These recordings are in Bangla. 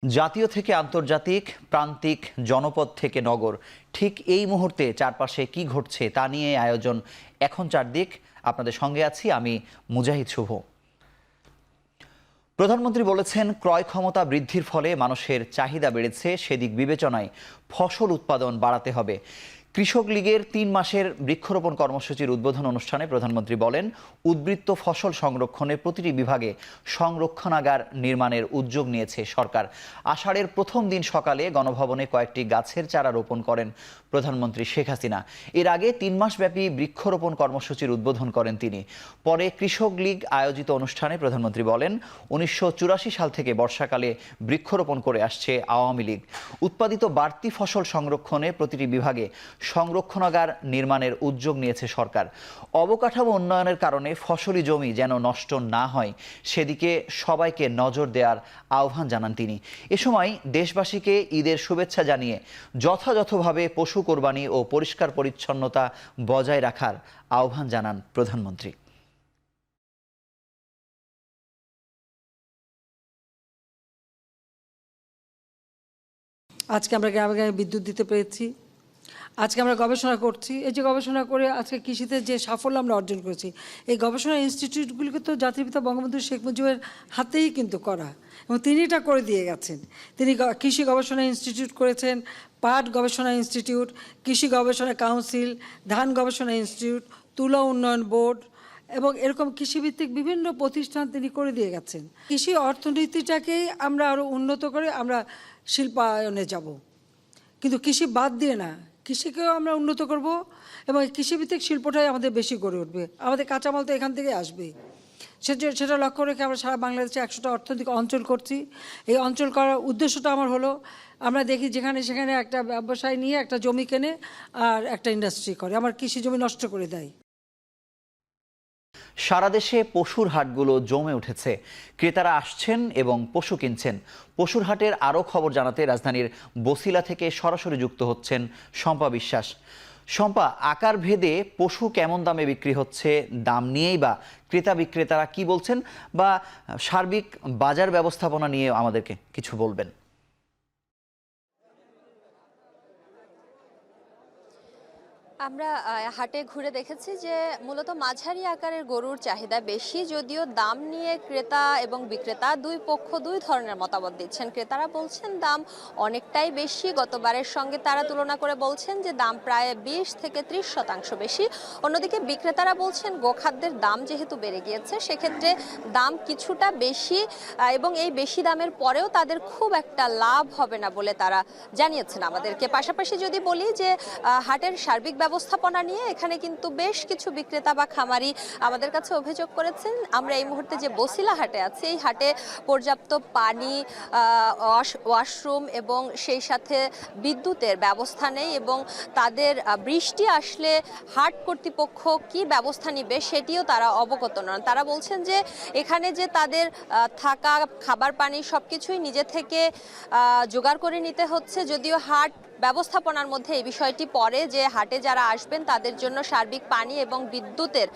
জাতীয় থেকে আন্তর্জাতিক, প্রান্তিক, জনপদ থেকে নগর, ঠিক এই মুহূর্তে চারপাশে কি ঘটছে তা নিয়ে আয়োজন এখন চারদিক। আপনাদের সঙ্গে আছি আমি মুজাহিদ শুভ। প্রধানমন্ত্রী বলেছেন, ক্রয় ক্ষমতা বৃদ্ধির ফলে মানুষের চাহিদা বেড়েছে, সেদিক বিবেচনায় ফসল উৎপাদন বাড়াতে হবে। কৃষক লীগের ৩ মাসের বৃক্ষরোপণ কর্মসূচির উদ্বোধন অনুষ্ঠানে প্রধানমন্ত্রী বলেন, উদ্বৃত্ত ফসল সংরক্ষণে প্রতিটি বিভাগে সংরক্ষণাগার নির্মাণের উদ্যোগ নিয়েছে সরকার। আষাঢ়ের প্রথম দিন সকালে গণভবনে কয়েকটি গাছের চারা রোপণ করেন প্রধানমন্ত্রী শেখ হাসিনা। এর আগে ৩ মাসব্যাপী বৃক্ষরোপণ কর্মসূচির উদ্বোধন করেন তিনি। পরে কৃষক লীগ আয়োজিত অনুষ্ঠানে প্রধানমন্ত্রী বলেন, ১৯৮৪ সাল থেকে বর্ষাকালে বৃক্ষরোপণ করে আসছে আওয়ামী লীগ। উৎপাদিত বাড়তি ফসল সংরক্ষণে প্রতিটি বিভাগে সংরক্ষণাগার নির্মাণের উদ্যোগ নিয়েছে সরকার। অবকাঠামো উন্নয়নের কারণে ফসলি জমি যেন নষ্ট না হয় সেদিকে সবাইকে নজর দেওয়ার আহ্বান জানান তিনি। এ সময় দেশবাসীকে ঈদের শুভেচ্ছা জানিয়ে যথাযথভাবে পশু কোরবানি ও পরিষ্কার পরিচ্ছন্নতা বজায় রাখার আহ্বান জানান প্রধানমন্ত্রী। আজকে আমরা গ্রামে গ্রামে বিদ্যুৎ দিতে পেরেছি। আজকে আমরা গবেষণা করছি। এই যে গবেষণা করে আজকে কৃষিতে যে সাফল্য আমরা অর্জন করেছি, এই গবেষণা ইনস্টিটিউটগুলিকে তো জাতির পিতা বঙ্গবন্ধু শেখ মুজিবের হাতেই কিন্তু করা, এবং তিনি এটা করে দিয়ে গেছেন। তিনি কৃষি গবেষণা ইনস্টিটিউট করেছেন, পাট গবেষণা ইনস্টিটিউট, কৃষি গবেষণা কাউন্সিল, ধান গবেষণা ইনস্টিটিউট, তুলা উন্নয়ন বোর্ড এবং এরকম কৃষিভিত্তিক বিভিন্ন প্রতিষ্ঠান তিনি করে দিয়ে গেছেন। কৃষি অর্থনীতিটাকেই আমরা আরও উন্নত করে আমরা শিল্পায়নে যাব, কিন্তু কৃষি বাদ দিয়ে না, কৃষিকেও আমরা উন্নত করব এবং কৃষিভিত্তিক শিল্পটাই আমাদের বেশি গড়ে উঠবে। আমাদের কাঁচামাল তো এখান থেকে আসবে। সেটা লক্ষ্য রেখে আমরা সারা বাংলাদেশে 100টা অর্থনৈতিক অঞ্চল করছি। এই অঞ্চল করার উদ্দেশ্যটা আমার হলো, আমরা দেখি যেখানে সেখানে একটা ব্যবসায় নিয়ে একটা জমি কেনে আর একটা ইন্ডাস্ট্রি করে, আমার কৃষি জমি নষ্ট করে দেয়। সারা দেশে পশুর হাটগুলো জমে উঠেছে। ক্রেতারা আসছেন এবং পশু কিনছেন। পশুর হাটের আরও খবর জানাতে রাজধানীর বছিলা থেকে সরাসরি যুক্ত হচ্ছেন শম্পা বিশ্বাস। শম্পা, আকার ভেদে পশু কেমন দামে বিক্রি হচ্ছে, দাম নিয়েই বা ক্রেতা বিক্রেতারা কি বলছেন, বা সার্বিক বাজার ব্যবস্থাপনা নিয়ে আমাদেরকে কিছু বলবেন? আমরা হাটে ঘুরে দেখেছি যে মূলত মাঝারি আকারের গরুর চাহিদা বেশি, যদিও দাম নিয়ে ক্রেতা এবং বিক্রেতা দুই পক্ষ দুই ধরনের মতামত দিচ্ছেন। ক্রেতারা বলছেন দাম অনেকটাই বেশি, গতবারের সঙ্গে তারা তুলনা করে বলছেন যে দাম প্রায় 20 থেকে 30% বেশি। অন্যদিকে বিক্রেতারা বলছেন গোখাদ্যের দাম যেহেতু বেড়ে গিয়েছে সেক্ষেত্রে দাম কিছুটা বেশি, এবং এই বেশি দামের পরেও তাদের খুব একটা লাভ হবে না বলে তারা জানিয়েছেন আমাদেরকে। পাশাপাশি যদি বলি যে হাটের সার্বিক ব্যবস্থাপনা নিয়ে এখানে কিন্তু বেশ কিছু বিক্রেতা বা খামারি আমাদের কাছে অভিযোগ করেছেন, আমরা এই মুহূর্তে যে বছিলা হাটে আছি, এই হাটে পর্যাপ্ত পানি, ওয়াশরুম এবং সেই সাথে বিদ্যুতের ব্যবস্থা নেই, এবং তাদের বৃষ্টি আসলে হাট কর্তৃপক্ষ কি ব্যবস্থা নিবে সেটিও তারা অবগত নন। তারা বলছেন যে এখানে যে তাদের থাকা, খাবার, পানি সবকিছুই নিজে থেকে জোগাড় করে নিতে হচ্ছে, যদিও হাট ব্যবস্থাপনার মধ্যে এই বিষয়টি পড়ে যে হাটে যারা আসবেন তাদের জন্য সার্বিক পানি এবং বিদ্যুতের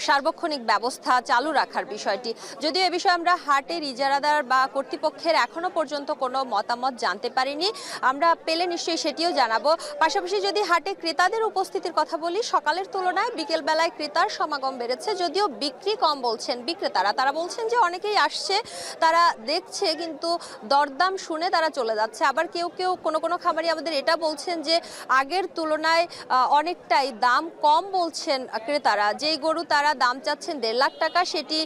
সার্বক্ষণিক ব্যবস্থা চালু রাখার বিষয়টি। যদিও এ বিষয়ে আমরা হাটের ইজারাদার বা কর্তৃপক্ষের এখনো পর্যন্ত কোনো মতামত জানতে পারিনি, আমরা পেলে নিশ্চয়ই সেটিও জানাবো। পাশাপাশি যদি হাটে ক্রেতাদের উপস্থিতির কথা বলি, সকালের তুলনায় বিকেল বেলায় ক্রেতার সমাগম বেড়েছে, যদিও বিক্রি কম বলছেন বিক্রেতারা। তারা বলছেন যে অনেকেই আসছে, তারা দেখছে, কিন্তু দরদাম শুনে তারা চলে যাচ্ছে। আবার কেউ কোনো খামারি আমাদের এটা বলছেন যে আগের তুলনায় অনেকটাই দাম কম বলছেন ক্রেতারা। যেই গরু তারা দাম চাচ্ছেন 1.5 লাখ টাকা, সেটি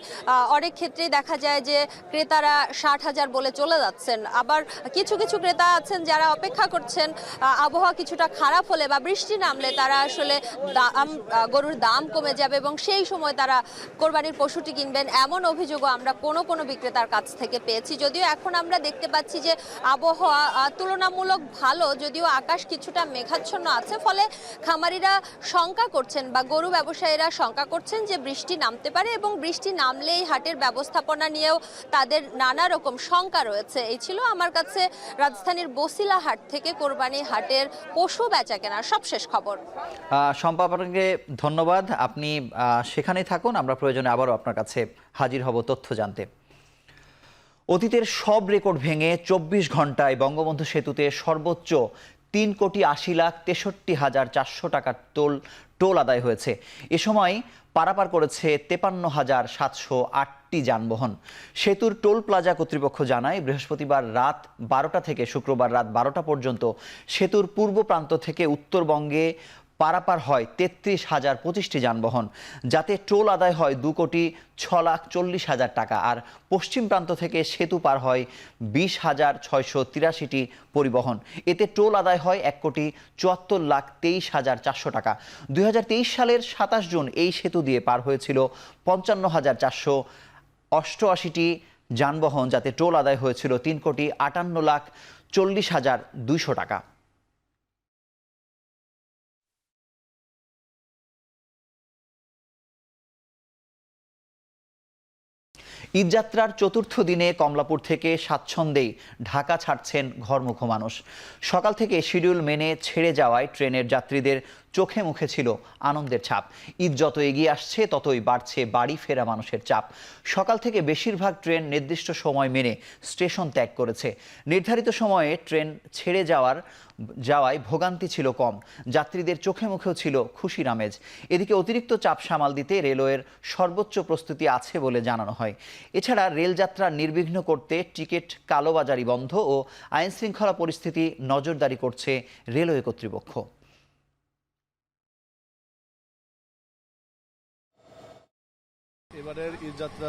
অনেক ক্ষেত্রেই দেখা যায় যে ক্রেতারা 60,000 বলে চলে যাচ্ছেন। আবার কিছু ক্রেতা আছেন যারা অপেক্ষা করছেন আবহাওয়া কিছুটা খারাপ হলে বা বৃষ্টি নামলে তারা আসলে গরুর দাম কমে যাবে এবং সেই সময় তারা কোরবানির পশুটি কিনবেন, এমন অভিযোগও আমরা কোনো বিক্রেতার কাছ থেকে পেয়েছি। যদিও এখন আমরা দেখতে পাচ্ছি যে আবহাওয়া তুলনামূলক ভালো, যদিও আকাশ কিছুটা মেঘাচ্ছন্ন আছে, ফলে খামারিরা শঙ্কা করছেন বা গরু ব্যবসায়ীরা শঙ্কা করছেন যে বৃষ্টি নামতে পারে, এবং বৃষ্টি নামলেই হাটের ব্যবস্থাপনা নিয়েও তাদের নানা রকম শঙ্কা রয়েছে। এই ছিল আমার কাছে রাজধানীর বছিলা হাট থেকে কোরবানি হাটের পশু বেচা কেনার সবশেষ খবর। শম্পা, আপনাকে ধন্যবাদ। আপনি সেখানেই থাকুন, আমরা প্রয়োজনে আবারও আপনার কাছে হাজির হব তথ্য জানতে। অতীতের সব রেকর্ড ভেঙে ২৪ ঘন্টায় বঙ্গবন্ধু সেতুতে সর্বোচ্চ ৩,৮০,৬৩,৪০০ টাকার টোল আদায় হয়েছে। এ সময় পারাপার করেছে ৫৩,৭০৮টি যানবাহন। সেতুর টোল প্লাজা কর্তৃপক্ষ জানায়, বৃহস্পতিবার রাত ১২টা থেকে শুক্রবার রাত ১২টা পর্যন্ত সেতুর পূর্ব প্রান্ত থেকে উত্তরবঙ্গে পারাপার হয় ৩৩,০২৫টি যানবাহন, যাতে টোল আদায় হয় ২,৬৪,০০০,০০০ টাকা। আর পশ্চিম প্রান্ত থেকে সেতু পার হয় ২০,৬৮৩টি পরিবহন। এতে টোল আদায় হয় ১,৭৪,২৩,৪০০ টাকা। ২০২৩ সালের ২৭ জুন এই সেতু দিয়ে পার হয়েছিল ৫৫,৪৮৮টি যানবাহন, যাতে টোল আদায় হয়েছিল ৩,৫৮,৪০,২০০ টাকা। ঈদযাত্রার চতুর্থ দিনে কমলাপুর থেকে স্বাচ্ছন্দ্যেই ঢাকা ছাড়ছেন ঘরমুখো মানুষ। সকাল থেকে শিডিউল মেনে ছেড়ে যাওয়ায় ট্রেনের যাত্রীদের চোখে মুখে ছিল আনন্দের ছাপ। ঈদ যত এগিয়ে আসছে ততই বাড়ছে বাড়ি ফেরা মানুষের চাপ। সকাল থেকে বেশিরভাগ ট্রেন নির্দিষ্ট সময় মেনে স্টেশন ত্যাগ করেছে। নির্ধারিত সময়ে ট্রেন ছেড়ে যাওয়ায় ভোগান্তি ছিল কম। যাত্রীদের চোখে মুখেও ছিল খুশির আমেজ। এদিকে অতিরিক্ত চাপ সামাল দিতে রেলওয়ের সর্বোচ্চ প্রস্তুতি আছে বলে জানানো হয়। এছাড়া রেলযাত্রা নির্বিঘ্ন করতে টিকিট কালোবাজারি বন্ধ ও আইনশৃঙ্খলা পরিস্থিতি নজরদারি করছে রেলওয়ে কর্তৃপক্ষ। এবারের ঈদ যাত্রা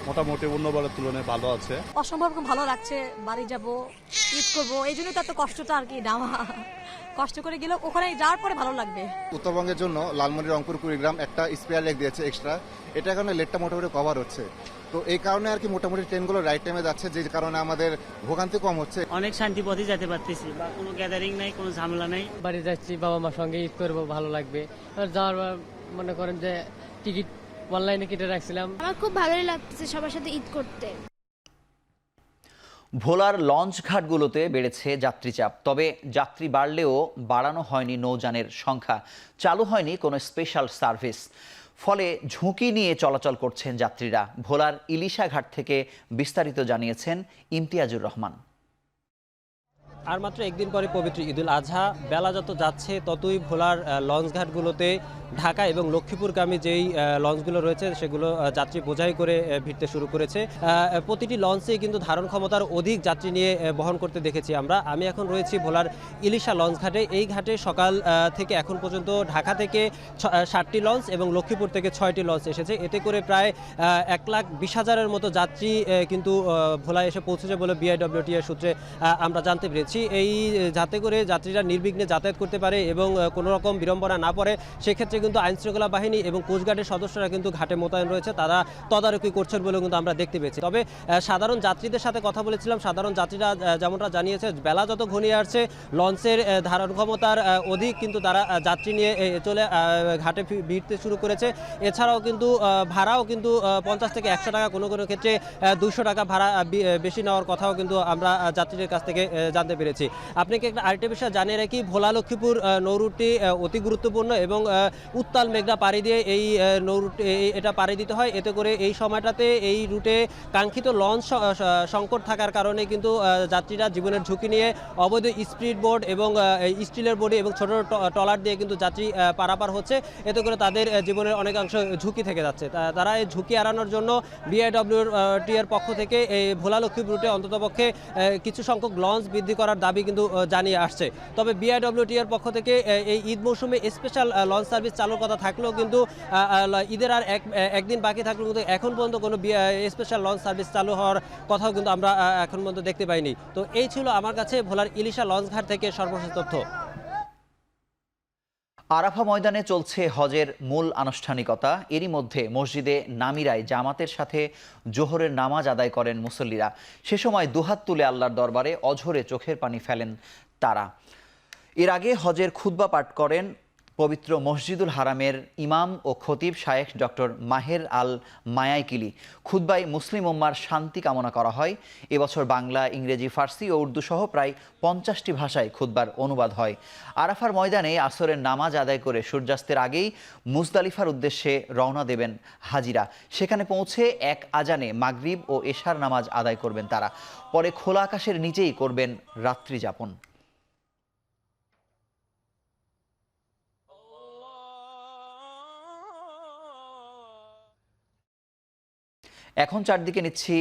মোটামুটি অন্যবারের তুলনায় ভালো আছে। অসম্ভব ভালো লাগছে, বাড়ি যাব, ঈদ করব, এই জন্য তো এত কষ্টটা আর কি নেওয়া। কষ্ট করে গেলেও ওখানে যাওয়ার পরে ভালো লাগবে। উত্তরবঙ্গের জন্য লালমনি রংপুর কুড়িগ্রাম একটা স্পেয়ার লেগ দিয়েছে এক্সট্রা, এটার কারণে লেটটা মোটামুটি কভার হচ্ছে। তো এই কারণে আর কি মোটামুটি ট্রেনগুলো রাইট টাইমে যাচ্ছে, যে কারণে আমাদের ভোগান্তি কম হচ্ছে। অনেক শান্তি পথে যেতে পারতেছি, বা কোনো গ্যাদারিং নাই, কোনো ঝামেলা নাই। বাড়ি যাচ্ছি, বাবা মার সঙ্গে ঈদ করবো, ভালো লাগবে। আর যাওয়ার মনে করেন যে টিকিট অনলাইনে কেটে রাখছিলাম। আমার খুব ভালোই লাগতেছে সবার সাথে ঈদ করতে। ভোলার লঞ্চ ঘাটগুলোতে বেড়েছে যাত্রী চাপ। তবে যাত্রী বাড়লেও বাড়ানো হয়নি নৌযানের সংখ্যা, চালু হয়নি কোনো স্পেশাল সার্ভিস। ফলে ঝুঁকি নিয়ে চলাচল করছেন যাত্রীরা। ভোলার ইলিশা ঘাট থেকে বিস্তারিত জানিয়েছেন ইমতিয়াজুর রহমান। আর মাত্র একদিন পরে পবিত্র ঈদুল আজহা। বেলা যত যাচ্ছে ততই ভোলার লঞ্চঘাটগুলোতে ঢাকা এবং লক্ষ্মীপুরগামী যেই লঞ্চগুলো রয়েছে সেগুলো যাত্রী বোঝাই করে ভিড়তে শুরু করেছে। প্রতিটি লঞ্চে কিন্তু ধারণ ক্ষমতার অধিক যাত্রী নিয়ে বহন করতে দেখেছি আমরা। আমি এখন রয়েছি ভোলার ইলিশা লঞ্চ ঘাটে। এই ঘাটে সকাল থেকে এখন পর্যন্ত ঢাকা থেকে 60টি লঞ্চ এবং লক্ষ্মীপুর থেকে 6টি লঞ্চ এসেছে। এতে করে প্রায় 1,20,000-এর মতো যাত্রী কিন্তু ভোলায় এসে পৌঁছেছে বলে BIWT এর সূত্রে আমরা জানতে পেরেছি। এই যাতে করে যাত্রীরা নির্বিঘ্নে যাতায়াত করতে পারে এবং কোনো রকম বিড়ম্বনা না পড়ে, সেক্ষেত্রে কিন্তু আইনশৃঙ্খলা বাহিনী এবং কোস্টগার্ডের সদস্যরা কিন্তু ঘাটে মোতায়েন রয়েছে, তারা তদারকি করছেন বলেও কিন্তু আমরা দেখতে পেয়েছি। তবে সাধারণ যাত্রীদের সাথে কথা বলেছিলাম, সাধারণ যাত্রীরা যেমনটা জানিয়েছে, বেলা যত ঘনিয়ে আসছে লঞ্চের ধারণ ক্ষমতার অধিক কিন্তু তারা যাত্রী নিয়ে চলে ঘাটে ভিড়তে শুরু করেছে। এছাড়াও কিন্তু ভাড়াও কিন্তু 50 থেকে 100 টাকা, কোনো কোনো ক্ষেত্রে 200 টাকা ভাড়া বেশি নেওয়ার কথাও কিন্তু আমরা যাত্রীদের কাছ থেকে জানতে পেরেছি। আপনাকে একটা আরেকটা বিষয় জানিয়ে রাখি, ভোলা লক্ষ্মীপুর নৌরুটটি অতি গুরুত্বপূর্ণ এবং উত্তাল মেঘনা পাড়ি দিয়ে এই নৌরুট এটা পাড়ি দিতে হয়। এতে করে এই সময়টাতে এই রুটে কাঙ্ক্ষিত লঞ্চ সংকট থাকার কারণে কিন্তু যাত্রীরা জীবনের ঝুঁকি নিয়ে অবৈধ স্পিড বোট এবং স্টিলের বডি এবং ছোট ট্রলার দিয়ে কিন্তু যাত্রী পারাপার হচ্ছে। এতে করে তাদের জীবনের অনেকাংশ ঝুঁকি থেকে যাচ্ছে। তারা এই ঝুঁকি এড়ানোর জন্য BIWT এর পক্ষ থেকে এই ভোলা লক্ষ্মীপুর রুটে অন্ততপক্ষে কিছু সংখ্যক লঞ্চ বৃদ্ধি করার দাবি কিন্তু জানিয়ে আসছে। তবে BIWT এর পক্ষ থেকে এই ঈদ মৌসুমে স্পেশাল লঞ্চ সার্ভিস চালুর কথা থাকলেও কিন্তু ঈদের আর একদিন বাকি থাকলেও কিন্তু এখন পর্যন্ত কোনো স্পেশাল লঞ্চ সার্ভিস চালু হওয়ার কথাও কিন্তু আমরা এখন পর্যন্ত দেখতে পাইনি। তো এই ছিল আমার কাছে ভোলার ইলিশা লঞ্চ ঘাট থেকে সর্বশেষ তথ্য। আরাফা ময়দানে চলছে হজের মূল আনুষ্ঠানিকতা। এরই মধ্যে মসজিদে নামিরায় জামাতের সাথে জোহরের নামাজ আদায় করেন মুসল্লিরা। সে সময় দুহাত তুলে আল্লাহর দরবারে অঝরে চোখের পানি ফেলেন তারা। এর আগে হজের খুতবা পাঠ করেন পবিত্র মসজিদুল হারামের ইমাম ও খতিব শায়েখ ডক্টর মাহের আল মায়াইকিলি খুতবায় মুসলিম উম্মার শান্তি কামনা করা হয়। এবছর বাংলা, ইংরেজি, ফার্সি ও উর্দু সহ প্রায় 50টি ভাষায় খুতবার অনুবাদ হয়। আরাফার ময়দানে আসরের নামাজ আদায় করে সূর্যাস্তের আগেই মুজদালিফার উদ্দেশ্যে রওনা দেবেন হাজিরা। সেখানে পৌঁছে এক আজানে মাগরিব ও এশার নামাজ আদায় করবেন তারা। পরে খোলা আকাশের নিচেই করবেন রাত্রি যাপন। এখন চারদিকে নিচ্ছি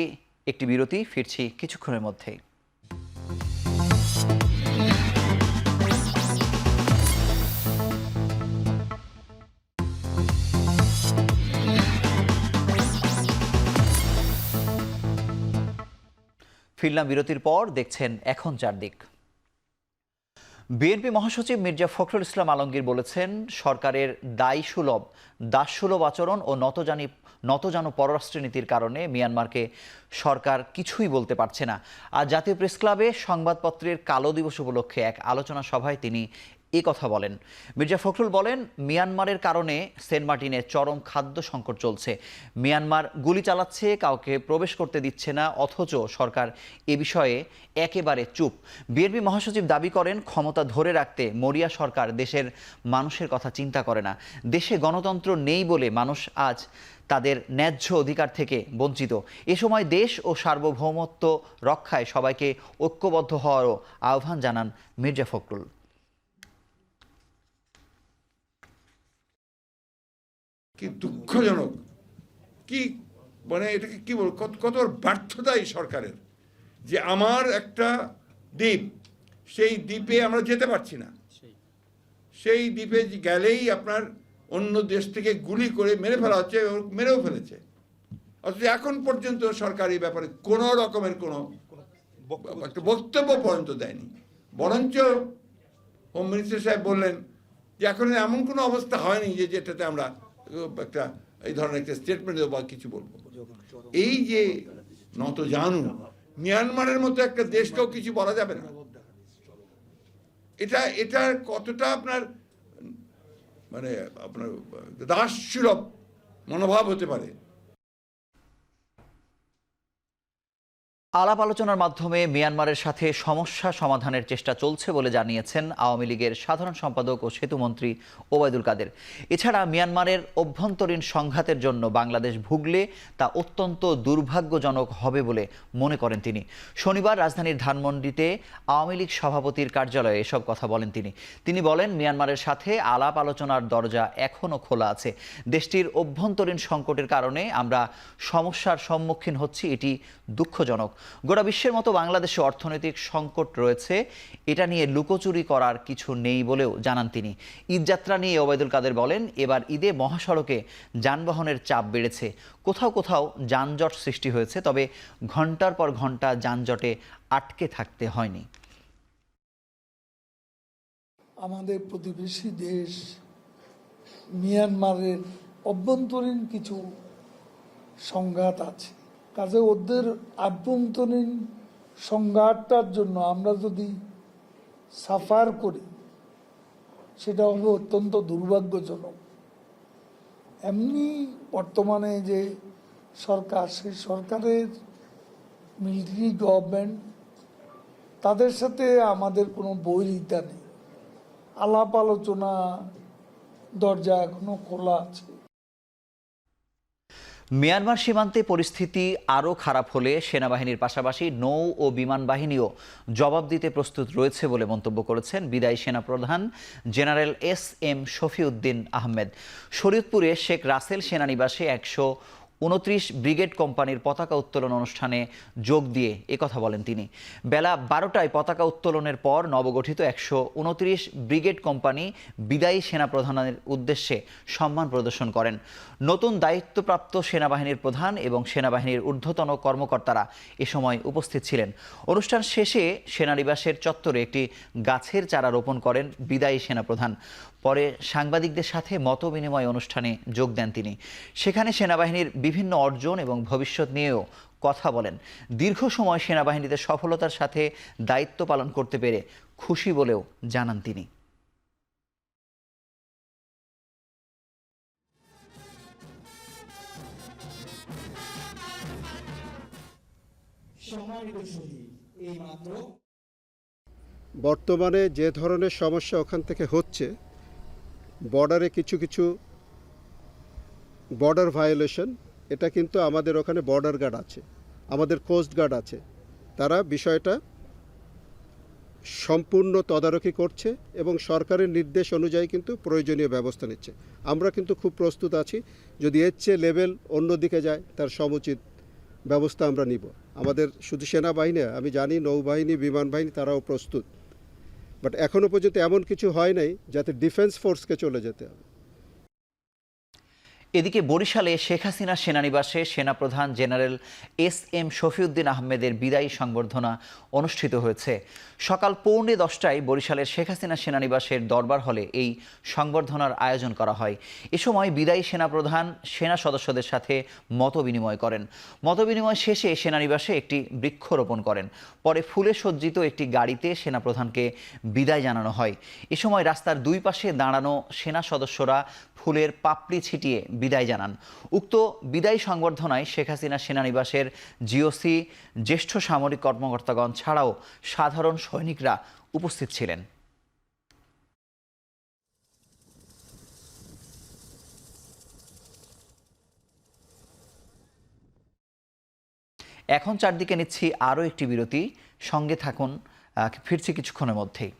একটি বিরতি, ফিরছি কিছুক্ষণের মধ্যেই। ফিরলাম বিরতির পর, দেখছেন এখন চারদিক। বিএনপি মহাসচিব মির্জা ফখরুল ইসলাম আলমগীর বলেছেন, সরকারের দাসসুলভ আচরণ ও নতজানু পররাষ্ট্রনীতির কারণে মিয়ানমারকে সরকার কিছুই বলতে পারছে না। আজ জাতীয় প্রেস ক্লাবে সংবাদপত্রের কালো দিবস উপলক্ষে এক আলোচনা সভায় তিনি এ কথা বলেন। মির্জা ফখরুল বলেন, মিয়ানমারের কারণে সেন্ট মার্টিনে চরম খাদ্য সংকট চলছে। মিয়ানমার গুলি চালাচ্ছে, কাউকে প্রবেশ করতে দিচ্ছে না, অথচ সরকার এ বিষয়ে একেবারে চুপ। বিএনপি মহাসচিব দাবি করেন, ক্ষমতা ধরে রাখতে মরিয়া সরকার দেশের মানুষের কথা চিন্তা করে না। দেশে গণতন্ত্র নেই বলে মানুষ আজ তাদের ন্যায্য অধিকার থেকে বঞ্চিত। এ সময় দেশ ও সার্বভৌমত্ব রক্ষায় সবাইকে ঐক্যবদ্ধ হওয়ারও আহ্বান জানান মির্জা ফখরুল। কি দুঃখজনক, কি মানে এটাকে কি বল, কত ব্যর্থতা এই সরকারের, যে আমার একটা দ্বীপ, সেই দ্বীপে আমরা যেতে পারছি না। সেই দ্বীপে গেলেই আপনার অন্য দেশ থেকে গুলি করে মেরে ফেলা হচ্ছে, মেরেও ফেলেছে। অথচ এখন পর্যন্ত সরকার এই ব্যাপারে কোনো রকমের কোনো একটা বক্তব্য পর্যন্ত দেয়নি। বরঞ্চ হোম মিনিস্টার সাহেব বললেন যে এখন এমন কোনো অবস্থা হয়নি যে যেটাতে আমরা একটা এই ধরনের একটা স্টেটমেন্ট বা কিছু বলবো। এই যে নতজানু, মিয়ানমারের মতো একটা দেশকেও কিছু বলা যাবে না। এটা কতটা আপনার মানে আপনার দাসসুলভ মনোভাব হতে পারে। আলাপ আলোচনার মাধ্যমে মিয়ানমারের সাথে সমস্যা সমাধানের চেষ্টা চলছে বলে জানিয়েছেন আওয়ামী লীগের সাধারণ সম্পাদক ও সেতুমন্ত্রী ওবায়দুল কাদের। এছাড়া মিয়ানমারের অভ্যন্তরীণ সংঘাতের জন্য বাংলাদেশ ভুগলে তা অত্যন্ত দুর্ভাগ্যজনক হবে বলে মনে করেন তিনি। শনিবার রাজধানীর ধানমন্ডিতে আওয়ামী লীগ সভাপতির কার্যালয়ে এসব কথা বলেন তিনি। তিনি বলেন, মিয়ানমারের সাথে আলাপ আলোচনার দরজা এখনও খোলা আছে। দেশটির অভ্যন্তরীণ সংকটের কারণে আমরা সমস্যার সম্মুখীন হচ্ছি, এটি দুঃখজনক। গোটা বিশ্বের মতো বাংলাদেশে অর্থনৈতিক সংকট রয়েছে, এটা নিয়ে লুকোচুরি করার কিছু নেই বলেও জানান তিনি। ঈদযাত্রা নিয়ে ওবায়দুল কাদের বলেন, এবার ঈদে মহাসড়কে যানবাহনের চাপ বেড়েছে, কোথাও কোথাও যানজট সৃষ্টি হয়েছে, তবে ঘন্টার পর ঘন্টা যানজটে আটকে থাকতে হয়নি। আমাদের প্রতিবেশী দেশ মিয়ানমারের অভ্যন্তরীণ কিছু সংঘাত আছে, কাজে ওদের আভ্যন্তরীণ সংঘাতটার জন্য আমরা যদি সাফার করি সেটা হবে অত্যন্ত দুর্ভাগ্যজনক। এমনি বর্তমানে যে সরকার, সেই সরকারের মিলিটারি গভর্নমেন্ট, তাদের সাথে আমাদের কোনো বৈরিতা নেই। আলাপ আলোচনা দরজা এখনো খোলা আছে। মিয়ানমার সীমান্তে পরিস্থিতি আরও খারাপ হলে সেনাবাহিনীর পাশাপাশি নৌ ও বিমান বাহিনীও জবাব দিতে প্রস্তুত রয়েছে বলে মন্তব্য করেছেন বিদায়ী সেনাপ্রধান জেনারেল এস.এম. শফিউদ্দিন আহমেদ। শরীয়তপুরে শেখ রাসেল সেনানিবাসে 129 ব্রিগেড কোম্পানির পতাকা উত্তোলন অনুষ্ঠানে যোগ দিয়ে একথা বলেন তিনি। বেলা 12টায় পতাকা উত্তোলনের পর নবগঠিত 129 ব্রিগেড কোম্পানি বিদায়ী সেনাপ্রধানের উদ্দেশ্যে সম্মান প্রদর্শন করেন। নতুন দায়িত্বপ্রাপ্ত সেনাবাহিনীর প্রধান এবং সেনাবাহিনীর ঊর্ধ্বতন কর্মকর্তারা এ সময় উপস্থিত ছিলেন। অনুষ্ঠান শেষে সেনানিবাসের চত্বরে একটি গাছের চারা রোপণ করেন বিদায়ী সেনাপ্রধান। পরে সাংবাদিকদের সাথে মত বিনিময় অনুষ্ঠানে যোগ দেন তিনি। সেখানে সেনাবাহিনীর বিভিন্ন অর্জন এবং ভবিষ্যৎ নিয়েও কথা বলেন। দীর্ঘ সময় সেনাবাহিনীতে সফলতার সাথে দায়িত্ব পালন করতে পেরে খুশি বলেও জানান তিনি। বর্তমানে যে ধরনের সমস্যা ওখান থেকে হচ্ছে, বর্ডারে কিছু কিছু বর্ডার ভায়োলেশন, এটা কিন্তু আমাদের ওখানে বর্ডার গার্ড আছে, আমাদের কোস্ট গার্ড আছে, তারা বিষয়টা সম্পূর্ণ তদারকি করছে এবং সরকারের নির্দেশ অনুযায়ী কিন্তু প্রয়োজনীয় ব্যবস্থা নিচ্ছে। আমরা কিন্তু খুব প্রস্তুত আছি, যদি এর চেয়ে লেভেল অন্যদিকে যায় তার সমুচিত ব্যবস্থা আমরা নিব। আমাদের শুধু সেনাবাহিনী, আমি জানি নৌবাহিনী, বিমান বাহিনী তারাও প্রস্তুত, বাট এখনও পর্যন্ত এমন কিছু হয় নাই যাতে ডিফেন্স ফোর্সকে চলে যেতে হবে। এদিকে বরিশালে শেখ হাসিনা সেনানিবাসে সেনাপ্রধান জেনারেল এস.এম. শফিউদ্দিন আহমেদের বিদায়ী সংবর্ধনা অনুষ্ঠিত হয়েছে। সকাল 9:45টায় বরিশালের শেখ হাসিনা সেনানিবাসের দরবার হলে এই সংবর্ধনার আয়োজন করা হয়। এ সময় বিদায়ী সেনাপ্রধান সেনা সদস্যদের সাথে মতবিনিময় করেন। মতবিনিময় শেষে সেনানিবাসে একটি বৃক্ষরোপণ করেন। পরে ফুলে সজ্জিত একটি গাড়িতে সেনাপ্রধানকে বিদায় জানানো হয়। এ সময় রাস্তার দুই পাশে দাঁড়ানো সেনা সদস্যরা ফুলের পাপড়ি ছিটিয়ে বিদায় জানান। উক্ত বিদায়ী সংবর্ধনায় শেখ হাসিনা সেনানিবাসের জিওসি, জ্যেষ্ঠ সামরিক কর্মকর্তাগণ ছাড়াও সাধারণ সৈনিকরা উপস্থিত ছিলেন। এখন চারদিকে নিচ্ছি আরও একটি বিরতি, সঙ্গে থাকুন, ফিরছি কিছুক্ষণের মধ্যেই।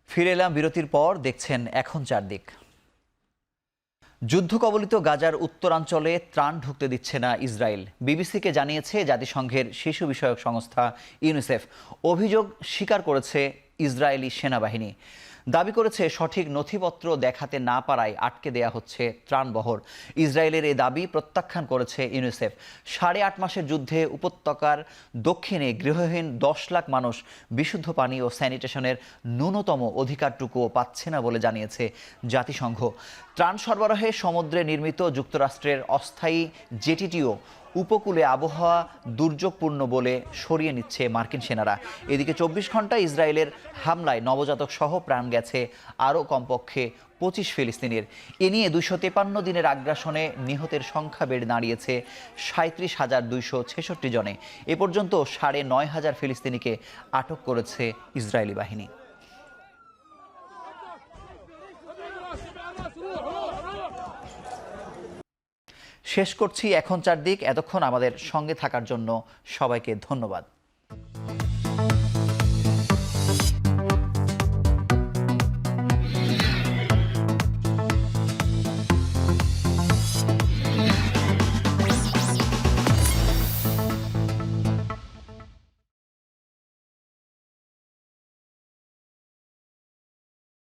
ফিরে এলাম বিরতির পর, দেখছেন এখন চারদিক। যুদ্ধ কবলিত গাজার উত্তরাঞ্চলে ত্রাণ ঢুকতে দিচ্ছে না ইসরায়েল। বিবিসিকে জানিয়েছে জাতিসংঘের শিশু বিষয়ক সংস্থা ইউনিসেফ। অভিযোগ স্বীকার করেছে ইসরায়েলি সেনাবাহিনী। দাবি করেছে সঠিক নথিপত্র দেখাতে না পারায় আটকে দেয়া হচ্ছে ত্রাণবহর। ইসরায়েলের এই দাবি প্রত্যাখ্যান করেছে ইউনিসেফ। 8.5 মাসের যুদ্ধে উপত্যকার দক্ষিণে গৃহহীন 10 লাখ মানুষ বিশুদ্ধ পানি ও স্যানিটেশনের ন্যূনতম অধিকারটুকুও পাচ্ছে না বলে জানিয়েছে জাতিসংঘ। ত্রাণ সরবরাহে সমুদ্রে নির্মিত যুক্তরাষ্ট্রের অস্থায়ী জেটিটিও উপকূলে আবহাওয়া দুর্যোগপূর্ণ বলে সরিয়ে নিচ্ছে মার্কিন সেনারা। এদিকে 24 ঘন্টায় ইসরায়েলের হামলায় নবজাতক সহ প্রাণ গেছে আরও কমপক্ষে 25 ফিলিস্তিনির। এ নিয়ে 253 দিনের আগ্রাসনে নিহতের সংখ্যা বেড়ে দাঁড়িয়েছে 37,266 জনে। এ পর্যন্ত 9,500 ফিলিস্তিনিকে আটক করেছে ইসরায়েলি বাহিনী। শেষ করছি এখন চারদিক। এতক্ষণ আমাদের সঙ্গে থাকার জন্য সবাইকে ধন্যবাদ।